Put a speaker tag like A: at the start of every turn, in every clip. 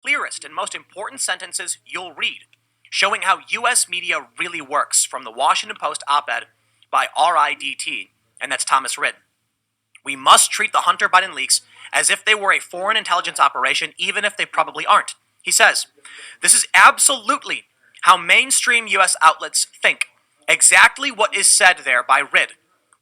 A: clearest and most important sentences you'll read, showing how U.S. media really works, from the Washington Post op-ed by RIDT, and that's Thomas Ridd. We must treat the Hunter Biden leaks as if they were a foreign intelligence operation, even if they probably aren't. He says, this is absolutely how mainstream U.S. outlets think. Exactly what is said there by Ridd,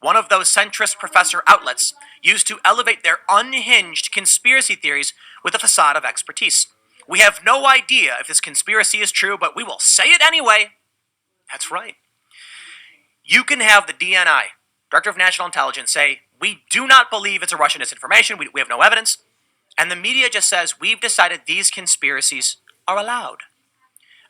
A: one of those centrist professor outlets used to elevate their unhinged conspiracy theories with a facade of expertise. We have no idea if this conspiracy is true, but we will say it anyway. That's right. You can have the DNI, Director of National Intelligence, say, we do not believe it's a Russian disinformation, we have no evidence, and the media just says, we've decided these conspiracies are allowed.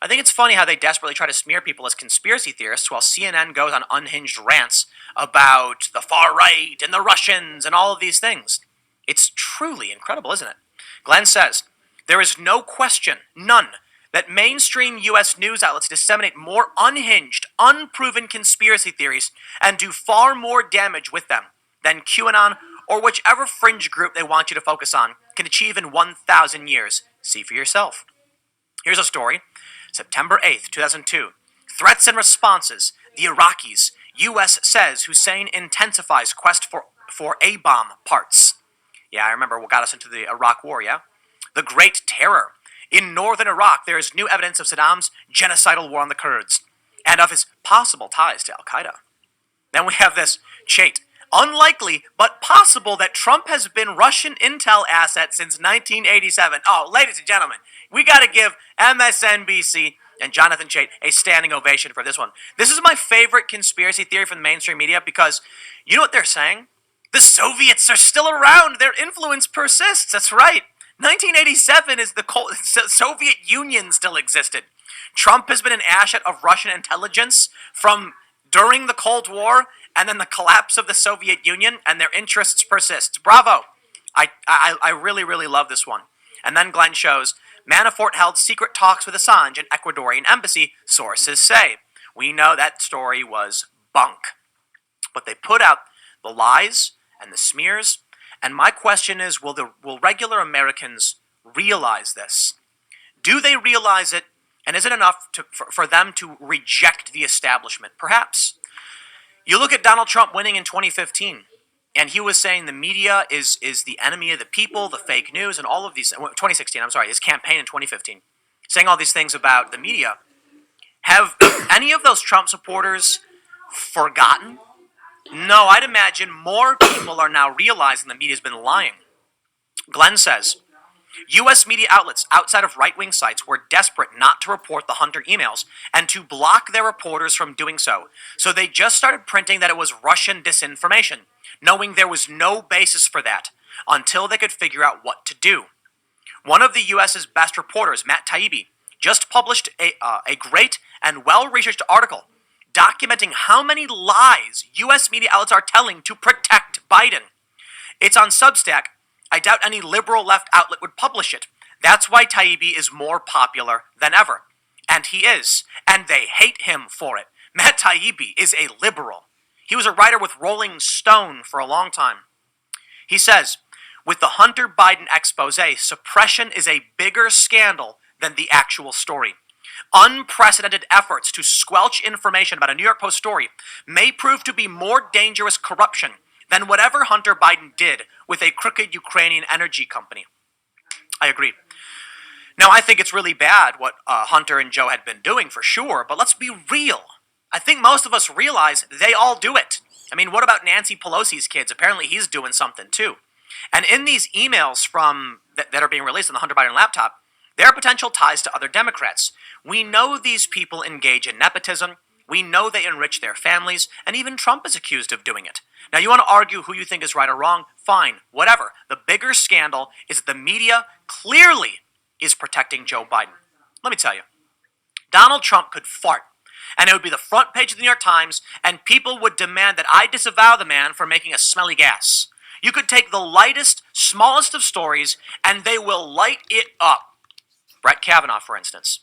A: I think it's funny how they desperately try to smear people as conspiracy theorists while CNN goes on unhinged rants about the far right and the Russians and all of these things. It's truly incredible, isn't it? Glenn says, there is no question, none, that mainstream U.S. news outlets disseminate more unhinged, unproven conspiracy theories and do far more damage with them than QAnon or whichever fringe group they want you to focus on can achieve in 1,000 years. See for yourself. Here's a story. September 8th, 2002. Threats and responses. The Iraqis. U.S. says Hussein intensifies quest for A-bomb parts. Yeah, I remember what got us into the Iraq War, yeah? The Great Terror. In northern Iraq, there is new evidence of Saddam's genocidal war on the Kurds and of his possible ties to Al-Qaeda. Then we have this Chait. Unlikely, but possible that Trump has been Russian intel asset since 1987. Oh, ladies and gentlemen, we got to give MSNBC and Jonathan Chait a standing ovation for this one. This is my favorite conspiracy theory from the mainstream media because you know what they're saying? The Soviets are still around. Their influence persists. That's right. 1987 is the Soviet Union still existed. Trump has been an asset of Russian intelligence from during the Cold War and then the collapse of the Soviet Union, and their interests persist. Bravo. I really, really love this one. And then Glenn shows, Manafort held secret talks with Assange in Ecuadorian embassy, sources say. We know that story was bunk. But they put out the lies and the smears, and my question is, will regular Americans realize this? Do they realize it, and is it enough for them to reject the establishment? Perhaps. You look at Donald Trump winning in 2015, and he was saying the media is the enemy of the people, the fake news, and all of these. 2016, I'm sorry, his campaign in 2015, saying all these things about the media. Have any of those Trump supporters forgotten? No, I'd imagine more people are now realizing the media's been lying. Glenn says, U.S. media outlets outside of right-wing sites were desperate not to report the Hunter emails and to block their reporters from doing so. So they just started printing that it was Russian disinformation, knowing there was no basis for that, until they could figure out what to do. One of the U.S.'s best reporters, Matt Taibbi, just published a great and well-researched article documenting how many lies U.S. media outlets are telling to protect Biden. It's on Substack. I doubt any liberal left outlet would publish it. That's why Taibbi is more popular than ever. And he is. And they hate him for it. Matt Taibbi is a liberal. He was a writer with Rolling Stone for a long time. He says, with the Hunter Biden expose, suppression is a bigger scandal than the actual story. Unprecedented efforts to squelch information about a New York Post story may prove to be more dangerous corruption than whatever Hunter Biden did with a crooked Ukrainian energy company. I agree. Now, I think it's really bad what Hunter and Joe had been doing for sure, but let's be real. I think most of us realize they all do it. I mean, what about Nancy Pelosi's kids? Apparently he's doing something too. And in these emails that are being released on the Hunter Biden laptop, there are potential ties to other Democrats. We know these people engage in nepotism. We know they enrich their families, and even Trump is accused of doing it. Now, you want to argue who you think is right or wrong? Fine, whatever. The bigger scandal is that the media clearly is protecting Joe Biden. Let me tell you, Donald Trump could fart, and it would be the front page of the New York Times, and people would demand that I disavow the man for making a smelly gas. You could take the lightest, smallest of stories, and they will light it up. Brett Kavanaugh, for instance.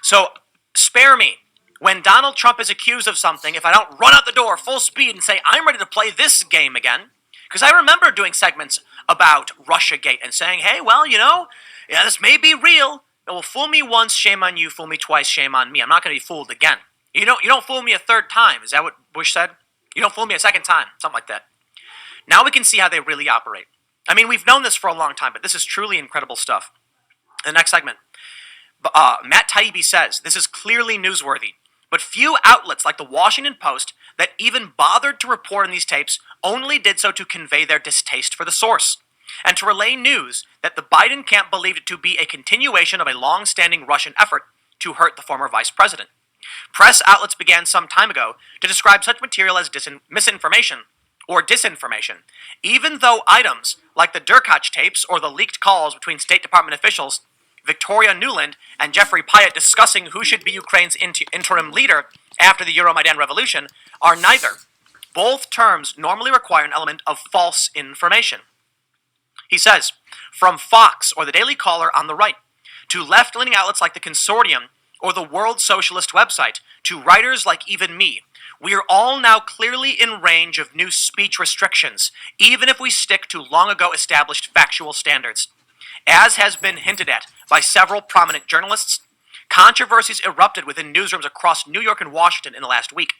A: So, spare me. When Donald Trump is accused of something, if I don't run out the door full speed and say, I'm ready to play this game again, because I remember doing segments about Russiagate and saying, hey, well, this may be real, Well, fool me once, shame on you. Fool me twice, shame on me. I'm not going to be fooled again. You don't fool me a third time. Is that what Bush said? You don't fool me a second time. Something like that. Now we can see how they really operate. I mean, we've known this for a long time, but this is truly incredible stuff. The next segment. Matt Taibbi says, this is clearly newsworthy, but few outlets like the Washington Post that even bothered to report on these tapes only did so to convey their distaste for the source, and to relay news that the Biden camp believed it to be a continuation of a long-standing Russian effort to hurt the former vice president. Press outlets began some time ago to describe such material as misinformation or disinformation, even though items like the Derkach tapes or the leaked calls between State Department officials Victoria Nuland and Jeffrey Pyatt discussing who should be Ukraine's interim leader after the Euromaidan revolution are neither. Both terms normally require an element of false information. He says, from Fox or the Daily Caller on the right, to left-leaning outlets like the Consortium or the World Socialist website, to writers like even me, we are all now clearly in range of new speech restrictions, even if we stick to long ago established factual standards. As has been hinted at by several prominent journalists, controversies erupted within newsrooms across New York and Washington in the last week.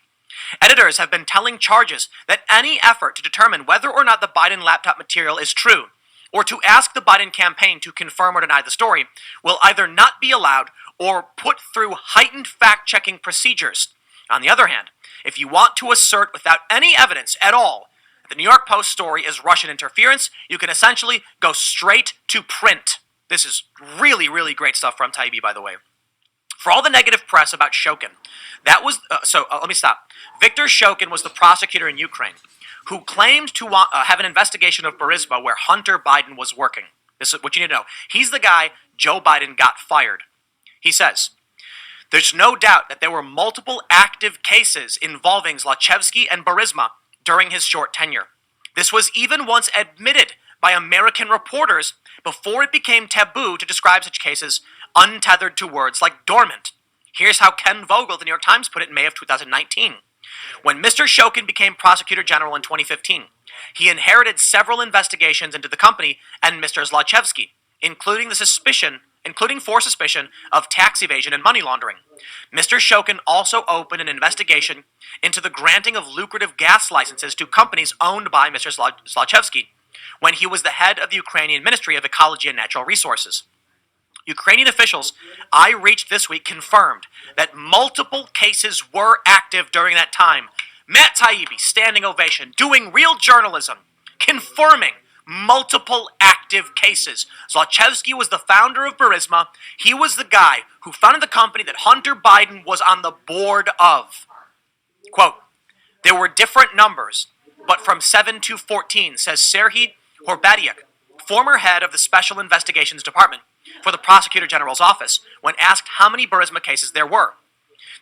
A: Editors have been telling charges that any effort to determine whether or not the Biden laptop material is true, or to ask the Biden campaign to confirm or deny the story, will either not be allowed or put through heightened fact-checking procedures. On the other hand, if you want to assert without any evidence at all that the New York Post story is Russian interference, you can essentially go straight to print. This is really, really great stuff from Taibbi, by the way. For all the negative press about Shokin, that was... let me stop. Viktor Shokin was the prosecutor in Ukraine who claimed to have an investigation of Burisma where Hunter Biden was working. This is what you need to know. He's the guy Joe Biden got fired. He says, there's no doubt that there were multiple active cases involving Zlochevsky and Burisma during his short tenure. This was even once admitted by American reporters before it became taboo to describe such cases untethered to words like dormant. Here's how Ken Vogel, the New York Times, put it in May of 2019. When Mr. Shokin became Prosecutor General in 2015, he inherited several investigations into the company and Mr. Zlochevsky, including for suspicion of tax evasion and money laundering. Mr. Shokin also opened an investigation into the granting of lucrative gas licenses to companies owned by Mr. Zlochevsky when he was the head of the Ukrainian Ministry of Ecology and Natural Resources. Ukrainian officials I reached this week confirmed that multiple cases were active during that time. Matt Taibbi, standing ovation, doing real journalism, confirming multiple active cases. Zlochevsky was the founder of Burisma. He was the guy who founded the company that Hunter Biden was on the board of. Quote, there were different numbers, but from 7 to 14, says Serhiy Horbatiuk, former head of the Special Investigations Department for the Prosecutor General's office, when asked how many Burisma cases there were.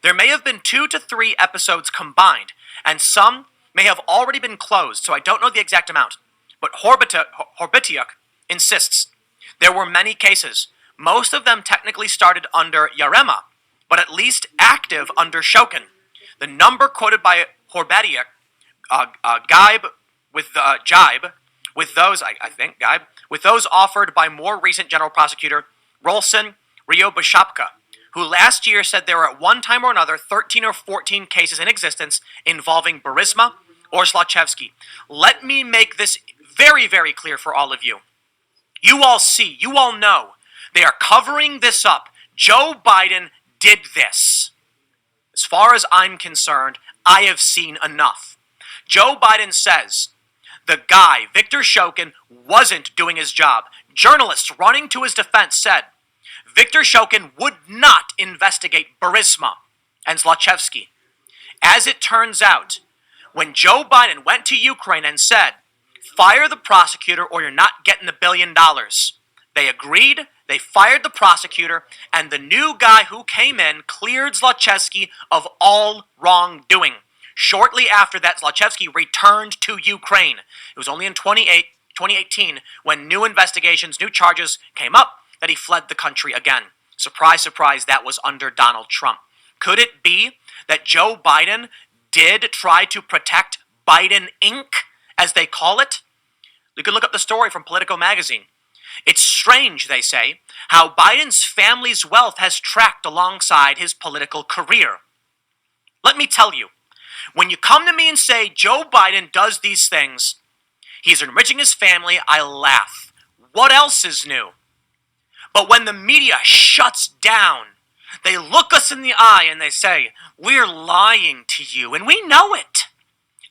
A: There may have been 2 to 3 episodes combined, and some may have already been closed, so I don't know the exact amount. But Horbatiuk insists there were many cases. Most of them technically started under Yarema, but at least active under Shokin. The number quoted by Horbatiuk, with those offered by more recent General Prosecutor Rolson Ryobashapka, who last year said there were at one time or another 13 or 14 cases in existence involving Burisma or Zlochevsky. Let me make this very, very clear for all of you. You all see, you all know, they are covering this up. Joe Biden did this. As far as I'm concerned, I have seen enough. Joe Biden says the guy, Viktor Shokin, wasn't doing his job. Journalists running to his defense said Viktor Shokin would not investigate Burisma and Zlochevsky. As it turns out, when Joe Biden went to Ukraine and said, fire the prosecutor or you're not getting $1 billion, they agreed, they fired the prosecutor, and the new guy who came in cleared Zlochevsky of all wrongdoing. Shortly after that, Zlochevsky returned to Ukraine. It was only in 2018 when new investigations, new charges came up that he fled the country again. Surprise, surprise, that was under Donald Trump. Could it be that Joe Biden did try to protect Biden Inc., as they call it? You can look up the story from Politico magazine. It's strange, they say, how Biden's family's wealth has tracked alongside his political career. Let me tell you, when you come to me and say Joe Biden does these things, he's enriching his family, I laugh. What else is new? But when the media shuts down, they look us in the eye and they say, we're lying to you, and we know it.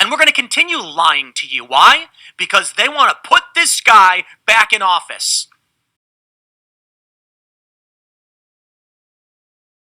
A: And we're going to continue lying to you. Why? Because they want to put this guy back in office.